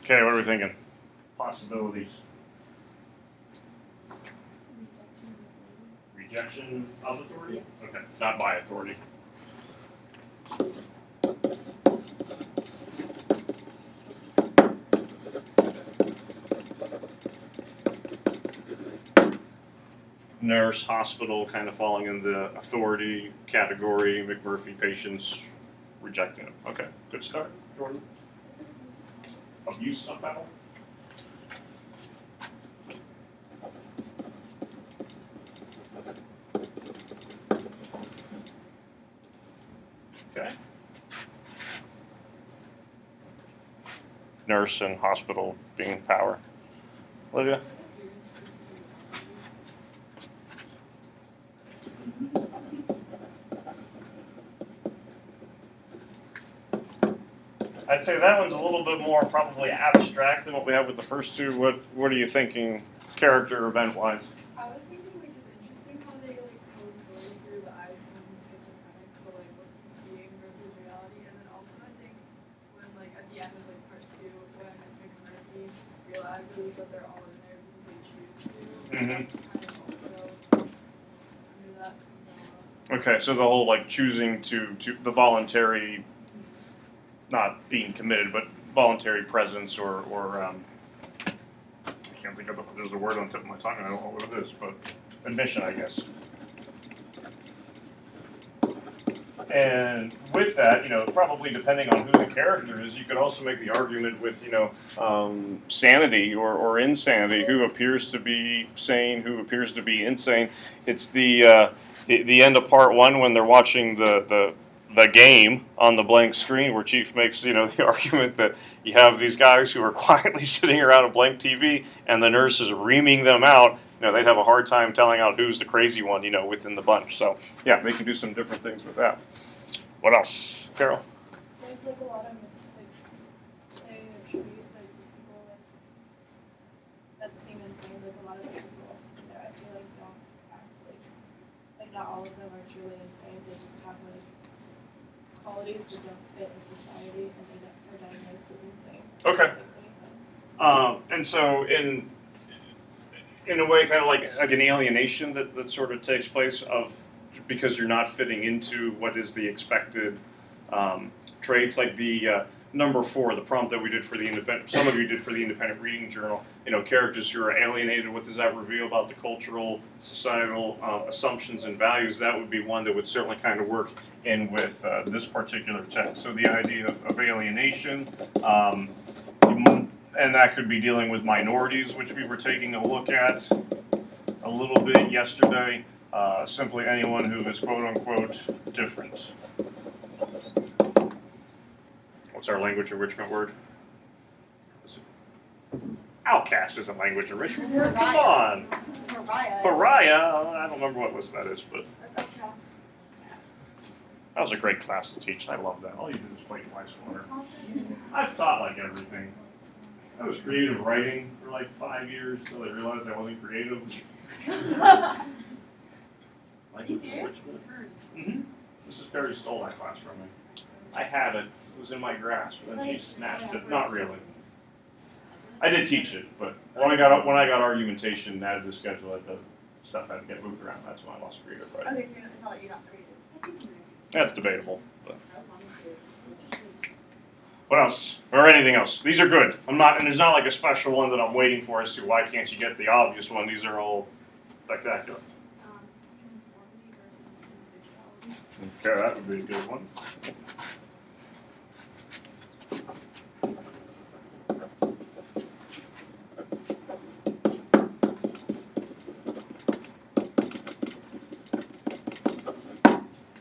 Okay, what are we thinking? Possibilities. Rejection of authority? Yeah. Okay, not by authority. Nurse, hospital, kind of falling in the authority category. McMurphy patients rejecting them. Okay, good start, Jordan. Is it Abuse of power. Okay. Nurse and hospital being power. Olivia? I'd say that one's a little bit more probably abstract than what we have with the first two. What are you thinking, character event wise? I was thinking like it's interesting how they like tell a story through the eyes of who's schizophrenic, so like what he's seeing versus reality, and then also I think when like at the end of like part 2 when McMurphy realizes that they're all in there because they choose to, that's kind of also under that umbrella. Okay, so the whole like choosing to the voluntary, not being committed, but voluntary presence or I can't think of there's a word on the tip of my tongue. I don't know what it is, but admission, I guess. And with that, probably depending on who the character is, you could also make the argument with, sanity or insanity. Who appears to be sane? Who appears to be insane? It's the end of part 1 when they're watching the game on the blank screen, where Chief makes the argument that you have these guys who are quietly sitting around a blank TV, and the nurse is reaming them out. They'd have a hard time telling out who's the crazy one, within the bunch. So yeah, they can do some different things with that. What else, Carol? There's like a lot of they treat like people that seem insane, like a lot of the people I feel like don't act like not all of them are truly insane. They just have like qualities that don't fit in society, and they are diagnosed as insane. Okay. If that makes any sense. And so in a way, kind of like an alienation that sort of takes place because you're not fitting into what is the expected traits, like the number 4, the prompt that we did for the independent. Some of you did for the independent reading journal. Characters who are alienated. What does that reveal about the cultural, societal assumptions and values? That would be one that would certainly kind of work in with this particular text. So the idea of alienation. And that could be dealing with minorities, which we were taking a look at a little bit yesterday. Simply anyone who is quote-unquote different. What's our language enrichment word? Outcast isn't language enrichment word. Come on. Pariah. I don't remember what list that is, but that was a great class to teach. I love that. All you do is play fly swatter. I've taught like everything. I was creative writing for like 5 years until I realized I wasn't creative. Mm-hmm. Mrs. Perry stole that class from me. I had it. It was in my grasp, and then she snatched it. Not really. I did teach it, but when I got argumentation added to the schedule, the stuff had to get moved around. That's when I lost creative writing. Okay, so it's not that you're not creative. That's debatable. But. What else? Or anything else? These are good. And there's not like a special one that I'm waiting for as to why can't you get the obvious one. These are all spectacular. Conformity versus individuality. Okay, that would be a good one.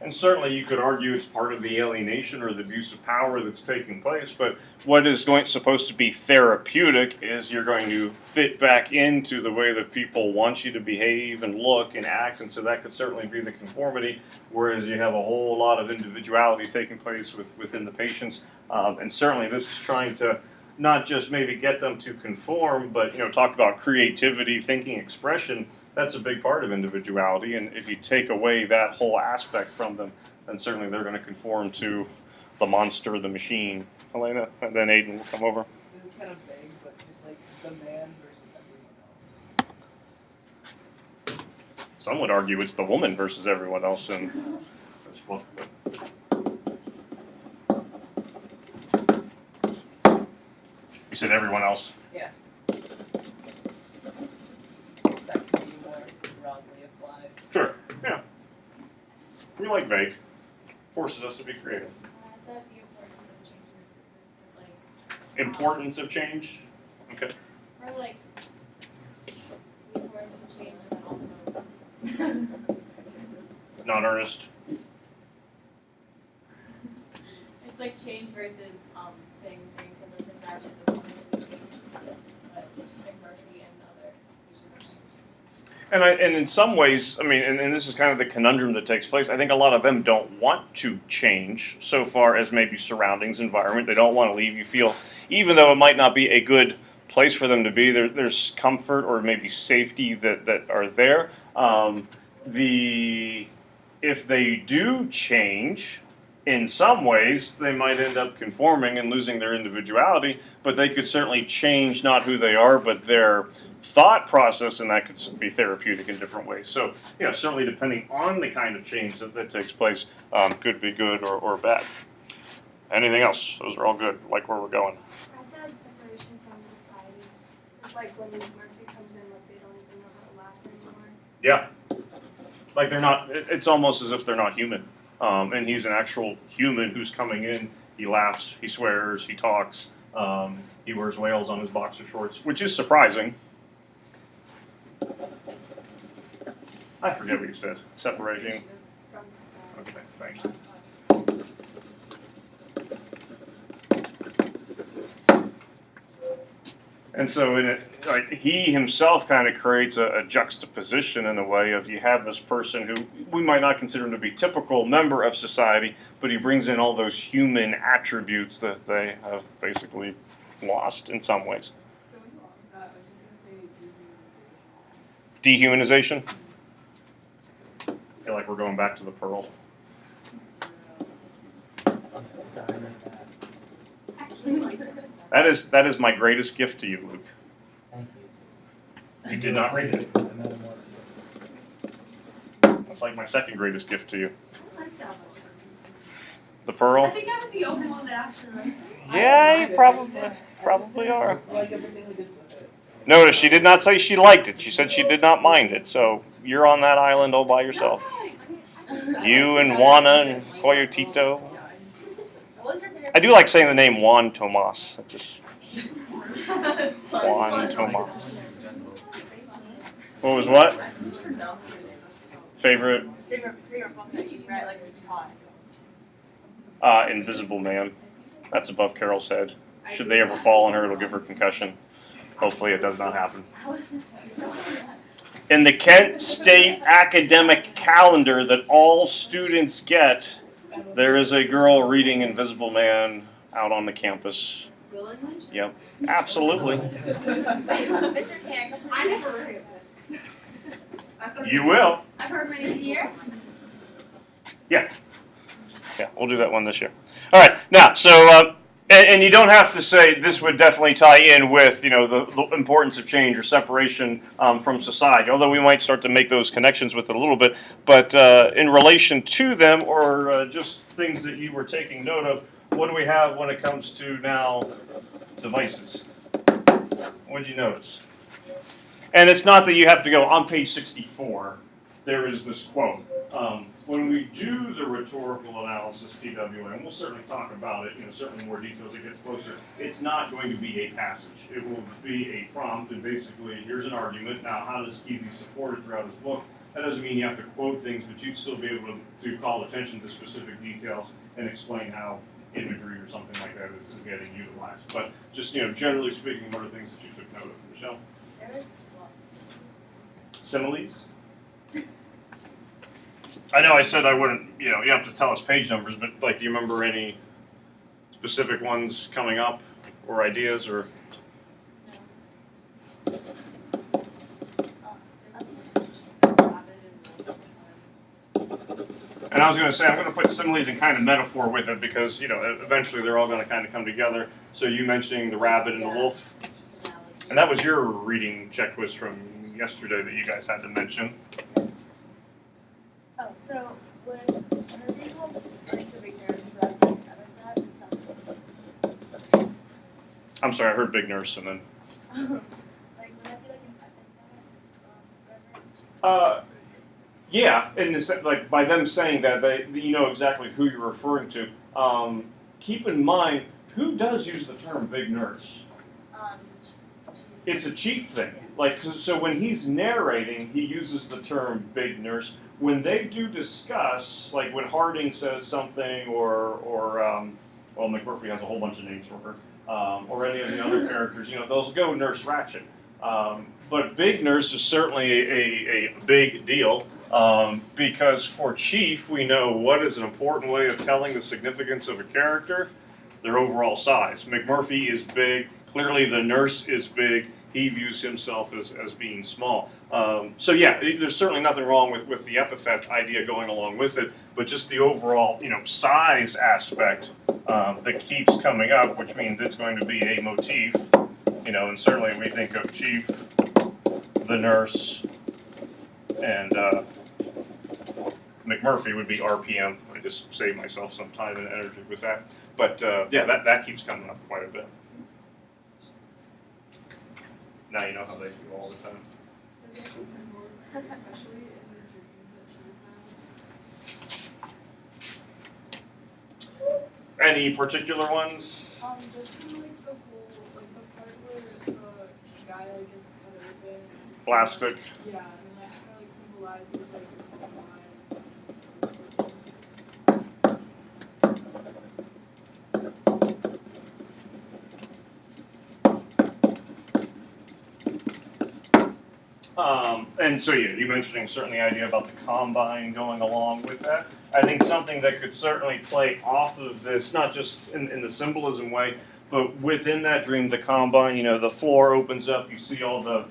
And certainly you could argue it's part of the alienation or the abuse of power that's taking place, but what is supposed to be therapeutic is you're going to fit back into the way that people want you to behave and look and act, and so that could certainly be the conformity, whereas you have a whole lot of individuality taking place within the patients. And certainly this is trying to not just maybe get them to conform, but talk about creativity, thinking, expression. That's a big part of individuality, and if you take away that whole aspect from them, then certainly they're going to conform to the monster, the machine. Elena, and then Aiden will come over. This is kind of vague, but just like the man versus everyone else. Some would argue it's the woman versus everyone else in this book. You said everyone else. Yeah. That can be more broadly applied. Sure. Yeah. We like vague. Forces us to be creative. I said the importance of change and improvement is like. Importance of change. Okay. Or like the importance of change and then also. Not earnest. It's like change versus saying the same because like this magic doesn't make any change, but Murphy and other issues are changing. And in some ways, I mean, and this is kind of the conundrum that takes place. I think a lot of them don't want to change so far as maybe surroundings, environment. They don't want to leave. You feel, even though it might not be a good place for them to be, there's comfort or maybe safety that are there. If they do change, in some ways, they might end up conforming and losing their individuality, but they could certainly change not who they are, but their thought process, and that could be therapeutic in different ways. So, certainly depending on the kind of change that takes place, could be good or bad. Anything else? Those are all good, like where we're going. I said separation from society. It's like when Murphy comes in, like they don't even know how to laugh anymore. Yeah. Like they're not, it's almost as if they're not human. And he's an actual human who's coming in. He laughs, he swears, he talks. He wears whales on his boxer shorts, which is surprising. I forget what you said. Separation. From society. Okay, thanks. And so in it, like he himself kind of creates a juxtaposition in a way of you have this person who we might not consider him to be typical member of society, but he brings in all those human attributes that they have basically lost in some ways. Going along with that, I was just gonna say dehumanization. Dehumanization. I feel like we're going back to the pearl. Actually, like That is my greatest gift to you, Luke. Thank you. You did not read it. I meant more That's like my second greatest gift to you. myself. The pearl. I think I was the only one that actually liked it. Yeah, you probably are. like everything we did with it. Notice she did not say she liked it. She said she did not mind it. So you're on that island all by yourself. You and Juana and Coyotito. What was your favorite? I do like saying the name Juan Tomas. It just Juan Tomas. What was what? Favorite? Favorite book that you read, like you taught. Invisible Man. That's above Carol's head. Should they ever fall on her, it'll give her concussion. Hopefully it does not happen. In the Kent State academic calendar that all students get, there is a girl reading Invisible Man out on the campus. Willingly? Yep, absolutely. Mr. King, I never heard of it. You will. I've heard many here. Yeah, we'll do that one this year. All right, now, so, and you don't have to say this would definitely tie in with, the importance of change or separation from society, although we might start to make those connections with it a little bit. But in relation to them, or just things that you were taking note of, what do we have when it comes to now devices? What did you notice? And it's not that you have to go on page 64. There is this quote. When we do the rhetorical analysis, TWA, and we'll certainly talk about it, certainly more detail as it gets closer, it's not going to be a passage. It will be a prompt, and basically, here's an argument. Now, how does Kesey support it throughout his book? That doesn't mean you have to quote things, but you'd still be able to call attention to specific details and explain how imagery or something like that is getting utilized. But just, generally speaking, what are things that you took note of, Michelle? There was Similes? I know I said I wouldn't, you have to tell us page numbers, but do you remember any specific ones coming up? or ideas or? And I was going to say, I'm going to put similes and kind of metaphor with it because, eventually they're all going to kind of come together. So you mentioning the rabbit and the wolf, and that was your reading check quiz from yesterday that you guys had to mention. Oh, so when are people like the big nerds for that person ever that? I'm sorry, I heard big nurse and then. Like would that be like an epic whatever? Yeah, in the like by them saying that you know exactly who you're referring to. Keep in mind who does use the term big nurse. It's a chief thing. Like so when he's narrating, he uses the term big nurse. When they do discuss, like when Harding says something, or well, McMurphy has a whole bunch of names for her, or any of the other characters, they'll go Nurse Ratched. But big nurse is certainly a big deal. Because for Chief, we know what is an important way of telling the significance of a character, their overall size. McMurphy is big. Clearly, the nurse is big. He views himself as being small. So yeah, there's certainly nothing wrong with the epithet idea going along with it, but just the overall, size aspect that keeps coming up, which means it's going to be a motif. And certainly we think of Chief, the nurse, and McMurphy would be RPM. I just saved myself some time and energy with that. But yeah, that keeps coming up quite a bit. Now you know how they feel all the time. There's also symbols, especially in the dreams that she has. Any particular ones? Just in like the whole, like the part where the guy like gets cut open. Plastic. Yeah, and that kind of like symbolizes like the combine. And so yeah, you mentioning certainly the idea about the combine going along with that. I think something that could certainly play off of this, not just in the symbolism way, but within that dream, the combine, the floor opens up, you see all the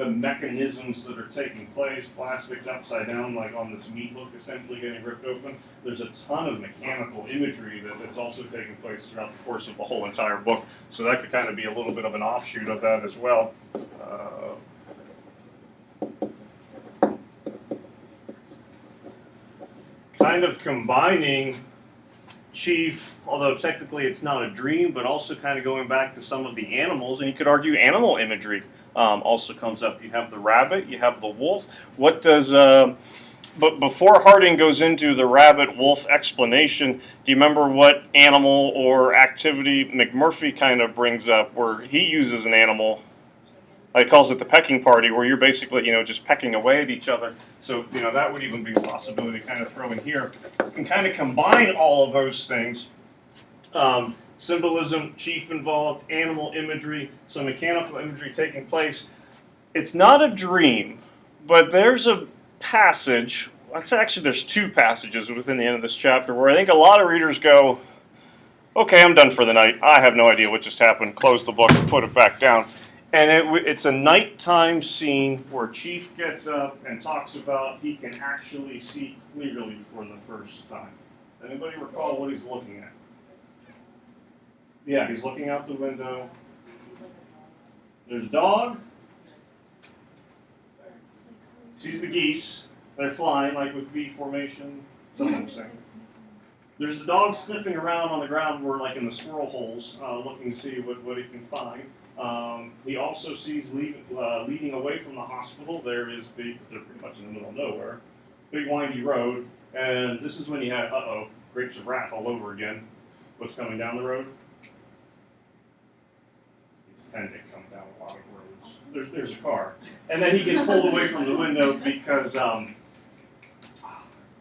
mechanisms that are taking place, plastics upside down, like on this meat hook essentially getting ripped open. There's a ton of mechanical imagery that's also taking place throughout the course of the whole entire book. So that could kind of be a little bit of an offshoot of that as well. Kind of combining Chief, although technically it's not a dream, but also kind of going back to some of the animals, and you could argue animal imagery also comes up. You have the rabbit, you have the wolf. What does, but before Harding goes into the rabbit-wolf explanation, do you remember what animal or activity McMurphy kind of brings up where he uses an animal? He calls it the pecking party, where you're basically, just pecking away at each other. So, that would even be a possibility to kind of throw in here. You can kind of combine all of those things. Symbolism, Chief involved, animal imagery, some mechanical imagery taking place. It's not a dream, but there's a passage. There's two passages within the end of this chapter where I think a lot of readers go, okay, I'm done for the night. I have no idea what just happened. Close the book and put it back down. And it's a nighttime scene where Chief gets up and talks about he can actually see clearly for the first time. Anybody recall what he's looking at? Yeah, he's looking out the window. There's a dog. Sees the geese. They're flying like with V formation. There's the dog sniffing around on the ground where like in the squirrel holes, looking to see what he can find. He also sees leading away from the hospital. They're pretty much in the middle of nowhere, big windy road, and this is when you have grapes of wrath all over again. What's coming down the road? These tend to come down a lot of roads. There's a car, and then he gets pulled away from the window because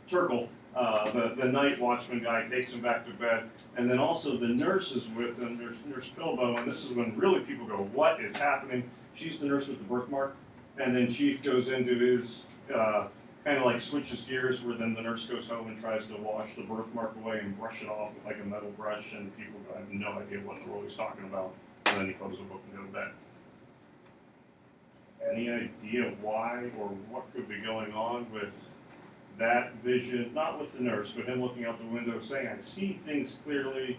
Turkle, the night watchman guy, takes him back to bed. And then also the nurse is with him, Nurse Bilbo, and this is when really people go, what is happening? She's the nurse with the birthmark. And then Chief goes into his, kind of like switches gears, where then the nurse goes home and tries to wash the birthmark away and brush it off with like a metal brush, and people have no idea what in the world he's talking about. and then he closed the book and go to bed. Any idea why or what could be going on with that vision, not with the nurse, but him looking out the window saying, I see things clearly,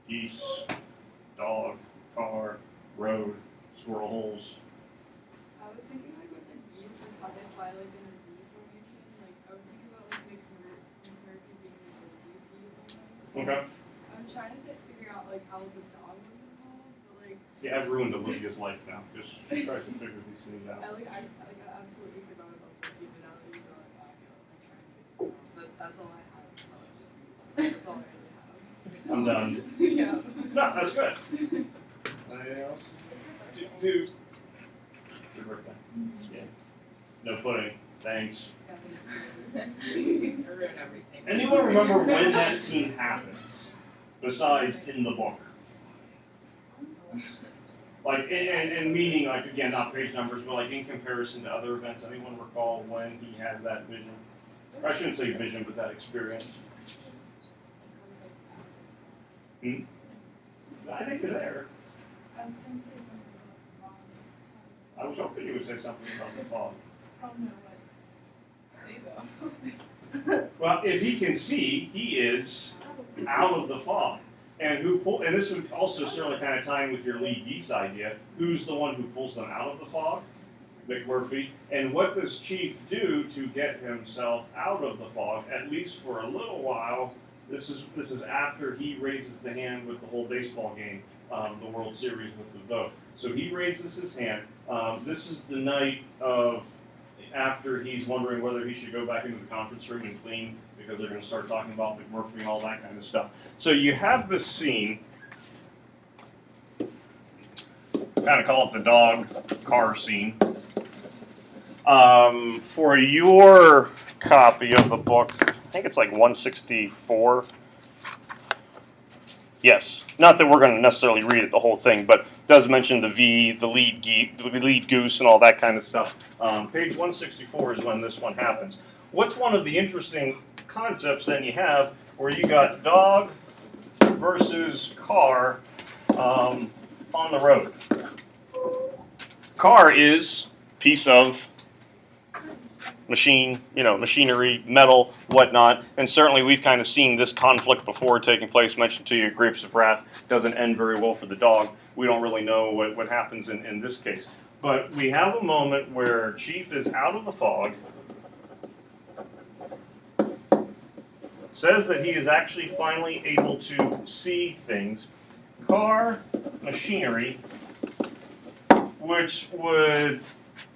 geese, dog, car, road, squirrel holes. I was thinking like with the geese and how they fly like in a V formation. Like I was thinking about like McMurphy being like a V geese almost. Okay. I was trying to figure out like how the dog was involved, but like See, I've ruined Olivia's life now, because she tries to figure these things out. I absolutely forgot about this even now that you brought it back up. I'm trying to figure it out. But that's all I have about the geese. That's all I really have. I'm done. Yeah. No, that's good. Anything else? Dude. Good birthday. Yeah. No pudding. Thanks. Ruin everything. Anyone remember when that scene happens? Besides in the book? Like, and meaning, like, again, not page numbers, but like in comparison to other events, anyone recall when he has that vision? Or I shouldn't say vision, but that experience. I think you're there. I was gonna say something about the I was hoping you would say something about the fog. oh no, but say though. Well, if he can see, he is out of the fog. And and this would also certainly kind of tie in with your lead geese idea. Who's the one who pulls them out of the fog? McMurphy. And what does Chief do to get himself out of the fog, at least for a little while? This is after he raises the hand with the whole baseball game, the World Series with the vote. So he raises his hand. This is the night of after he's wondering whether he should go back into the conference room and clean because they're going to start talking about McMurphy and all that kind of stuff. So you have this scene, kind of call it the dog car scene. For your copy of the book, I think it's like 164. Yes, not that we're going to necessarily read it the whole thing, but it does mention the V, the lead goose, and all that kind of stuff. Page 164 is when this one happens. What's one of the interesting concepts then you have where you got dog versus car on the road? Car is piece of machinery, metal, whatnot, and certainly we've kind of seen this conflict before taking place. Mentioned to you, Grapes of Wrath doesn't end very well for the dog. We don't really know what happens in this case. But we have a moment where Chief is out of the fog, says that he is actually finally able to see things. Car, machinery, which would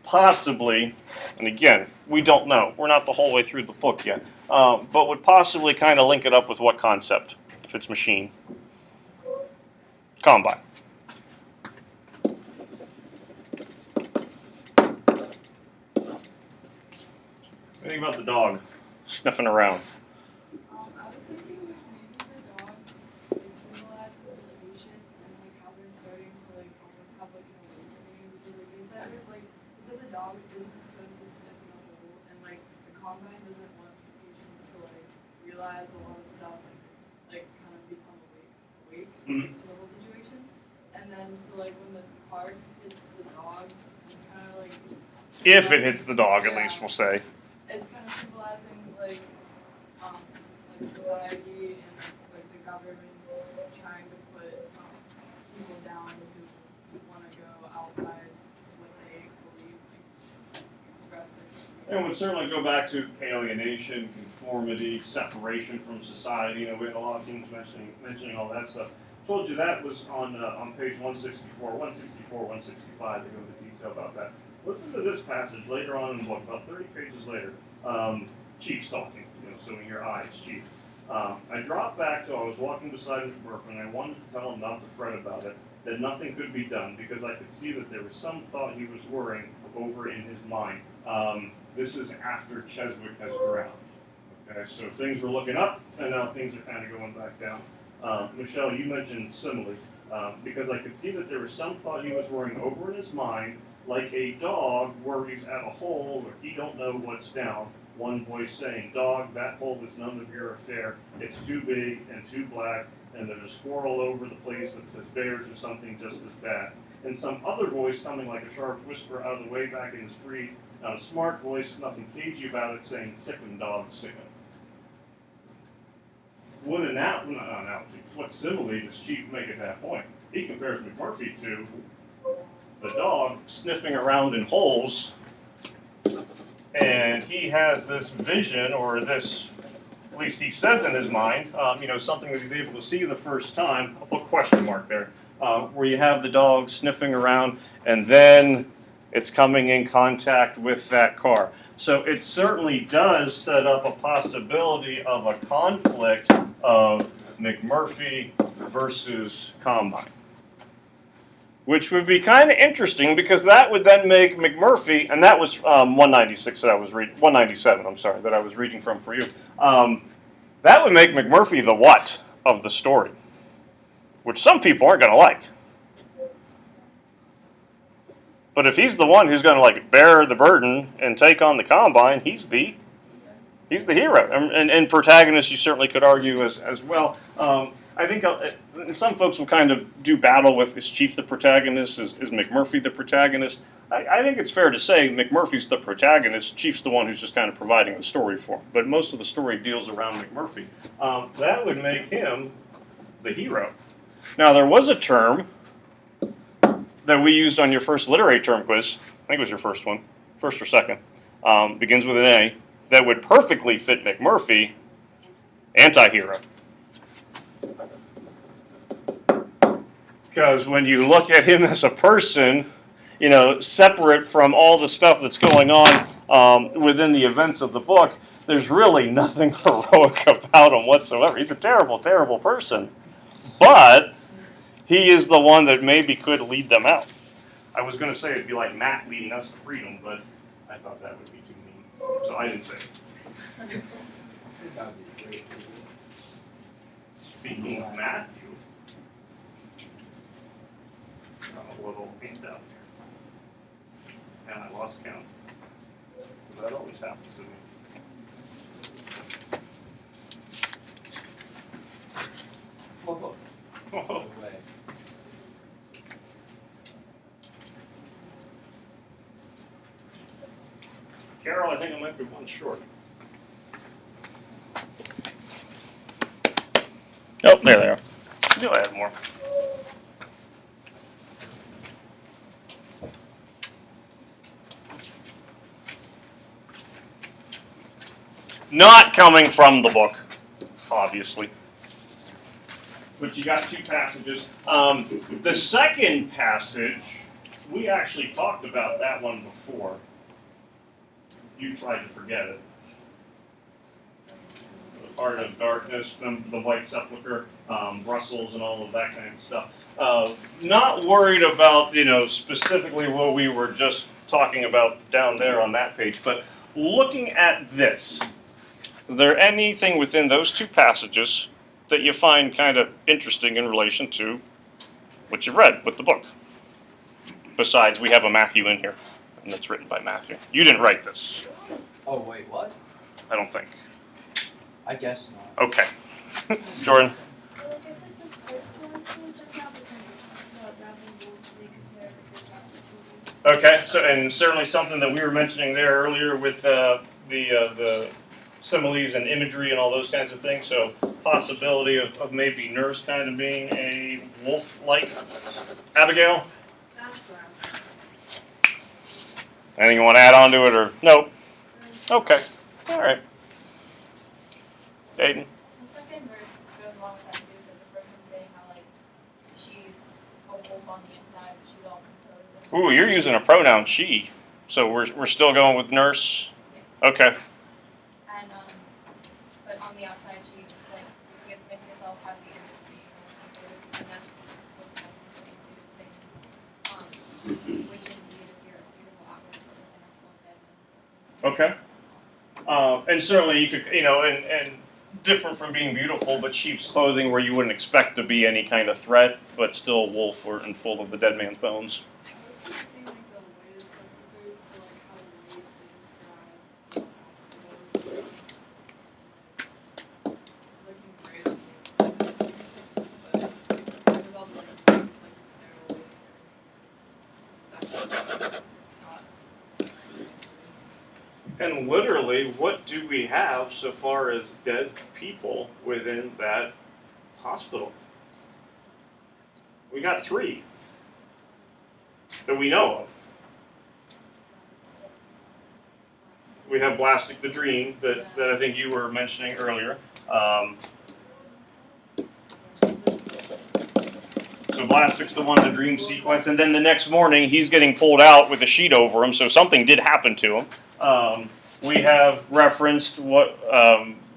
possibly, and again, we don't know. We're not the whole way through the book yet, but would possibly kind of link it up with what concept, if it's machine? Combine. Think about the dog sniffing around. I was thinking maybe the dog like symbolizes the patience and like how they're starting to like almost have like an awakening because like they said the dog isn't supposed to sniff in a hole and like the combine doesn't want the patients to like realize a lot of stuff like kind of become awake to the whole situation. And then so like when the card hits the dog, it's kind of like If it hits the dog, at least we'll say. it's kind of symbolizing like society and like the government's trying to put people down who want to go outside what they believe, like express their. And would certainly go back to alienation, conformity, separation from society. We had a lot of things mentioning all that stuff. Told you that was on page 164, 165. They go into detail about that. Listen to this passage later on in the book, about 30 pages later. Chief's talking, so in your eyes, Chief. I dropped back till I was walking beside McMurphy, and I wanted to tell him not to fret about it, that nothing could be done, because I could see that there was some thought he was worrying over in his mind. This is after Cheswick has drowned. Okay, so things were looking up, and now things are kind of going back down. Michelle, you mentioned simile, because I could see that there was some thought he was worrying over in his mind, like a dog worries at a hole where he don't know what's down. One voice saying, "Dog, that hole is none of your affair. It's too big and too black and there's a squirrel over the place that says bears or something just as bad. And some other voice coming like a sharp whisper out of the way back in the street, not a smart voice, nothing cagey about it, saying, sick 'em, dog, sick 'em. What analogy, what simile does Chief make at that point? He compares McMurphy to the dog sniffing around in holes, and he has this vision, or this, at least he says in his mind, something that he's able to see the first time. I'll put a question mark there, where you have the dog sniffing around, and then it's coming in contact with that car. So it certainly does set up a possibility of a conflict of McMurphy versus Combine, which would be kind of interesting because that would then make McMurphy, and that was 196 that I was reading, 197, I'm sorry, that I was reading from for you. That would make McMurphy the what of the story, which some people aren't going to like. But if he's the one who's going to like bear the burden and take on the Combine, he's the hero. And protagonist, you certainly could argue as well. I think some folks will kind of do battle with, is Chief the protagonist? Is McMurphy the protagonist? I think it's fair to say McMurphy's the protagonist. Chief's the one who's just kind of providing the story for him. But most of the story deals around McMurphy. That would make him the hero. Now, there was a term that we used on your first literary term quiz. I think it was your first one, first or second. Begins with an A. That would perfectly fit McMurphy, anti-hero. Because when you look at him as a person, separate from all the stuff that's going on within the events of the book, there's really nothing heroic about him whatsoever. He's a terrible, terrible person. But he is the one that maybe could lead them out. I was going to say it'd be like Matt leading us to freedom, but I thought that would be too mean. So I didn't say it. Speaking of Matthew, a little handout here. And I lost count. That always happens to me. Oh. Carol, I think I might be one short. Oh, there they are. I knew I had more. Not coming from the book, obviously. But you got two passages. The second passage, we actually talked about that one before. You tried to forget it. The Heart of Darkness, the White Sepulchre, Brussels, and all of that kind of stuff. Not worried about, specifically what we were just talking about down there on that page, but looking at this, is there anything within those two passages that you find kind of interesting in relation to what you've read with the book? Besides, we have a Matthew in here, and it's written by Matthew. You didn't write this. Oh, wait, what? I don't think. I guess not. Okay. Jordan? Well, I guess like the first one too, just now because it talks about grabbing wolves, they compare it to good chapter 2. Okay, so and certainly something that we were mentioning there earlier with the similes and imagery and all those kinds of things. So possibility of maybe Nurse kind of being a wolf-like Abigail. That's what I was Anything you want to add on to it, or nope? Okay, all right. Aiden. The second verse goes along with that too, because the first one's saying how she's a wolf on the inside, but she's all composed. Ooh, you're using a pronoun she, so we're still going with Nurse. Yes. Okay. And but on the outside, she you makes yourself have the image of being composed, and that's what the second is saying too, saying which indeed if you're a beautiful outward, but within a full dead. Okay. And certainly you could, and different from being beautiful, but sheep's clothing where you wouldn't expect to be any kind of threat, but still wolf and full of the dead man's bones. I was thinking like the weighted sepulchres, so like how the weight they describe hospitals looking great on the inside. And literally, what do we have so far as dead people within that hospital? We got 3 that we know of. We have Blastic the Dream that I think you were mentioning earlier. So Blastic's the one in the dream sequence, and then the next morning he's getting pulled out with a sheet over him, so something did happen to him. We have referenced what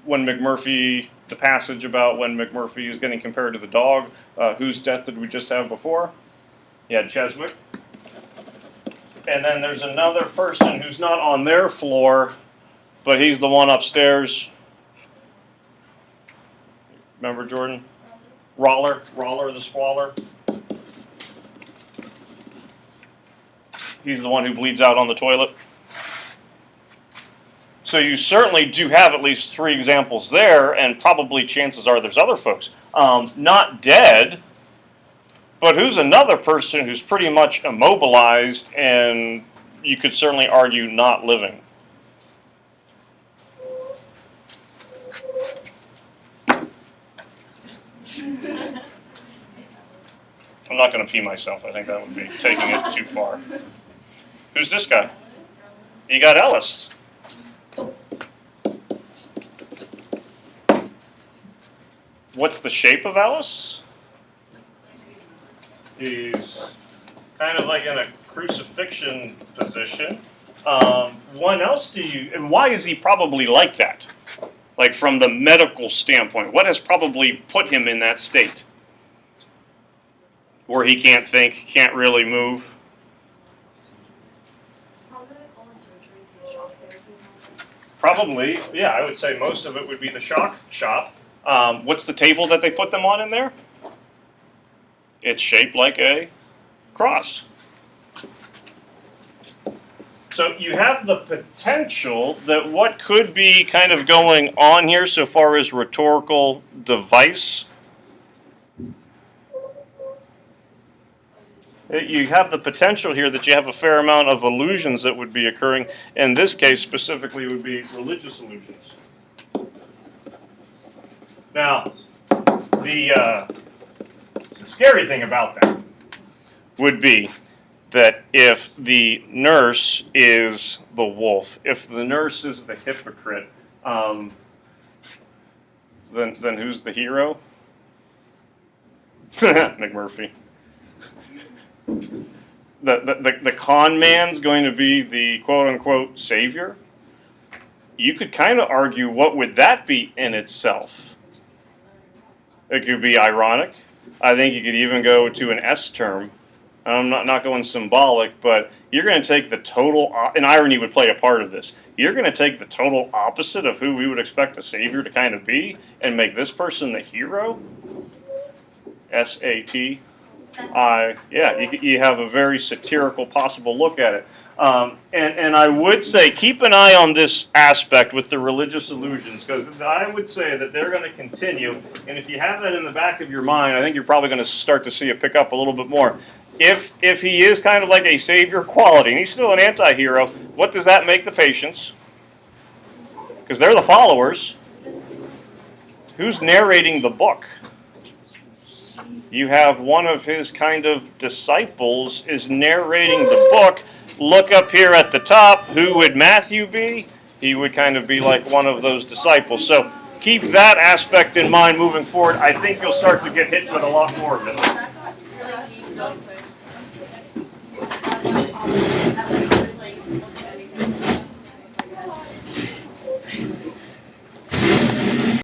when McMurphy, the passage about when McMurphy is getting compared to the dog. Whose death did we just have before? Yeah, Cheswick. And then there's another person who's not on their floor, but he's the one upstairs. Remember Jordan? Roller the Squaller. He's the one who bleeds out on the toilet. So you certainly do have at least 3 examples there, and probably chances are there's other folks. Not dead, but who's another person who's pretty much immobilized and you could certainly argue not living? I'm not going to pee myself. I think that would be taking it too far. Who's this guy? You got Ellis. What's the shape of Ellis? He's kind of like in a crucifixion position. What else do you, and why is he probably like that? Like from the medical standpoint, what has probably put him in that state? Where he can't think, can't really move. Probably like all the surgeries and the shock therapy and all that. Probably, yeah, I would say most of it would be the shock shop. What's the table that they put them on in there? It's shaped like a cross. So you have the potential that what could be kind of going on here so far as rhetorical device. You have the potential here that you have a fair amount of illusions that would be occurring. In this case, specifically, would be religious illusions. Now, the scary thing about that would be that if the nurse is the wolf, if the nurse is the hypocrite, then who's the hero? McMurphy. The con man's going to be the quote-unquote savior. You could kind of argue, what would that be in itself? It could be ironic. I think you could even go to an S term. I'm not going symbolic, but you're going to take the total, and irony would play a part of this. You're going to take the total opposite of who we would expect a savior to kind of be and make this person the hero. SAT. Yeah, you have a very satirical possible look at it. And I would say keep an eye on this aspect with the religious illusions, because I would say that they're going to continue. And if you have that in the back of your mind, I think you're probably going to start to see it pick up a little bit more. If he is kind of like a savior quality, and he's still an anti-hero, what does that make the patients? Because they're the followers. Who's narrating the book? You have one of his kind of disciples is narrating the book. Look up here at the top. Who would Matthew be? He would kind of be like one of those disciples. So keep that aspect in mind moving forward. I think you'll start to get hit with a lot more of it.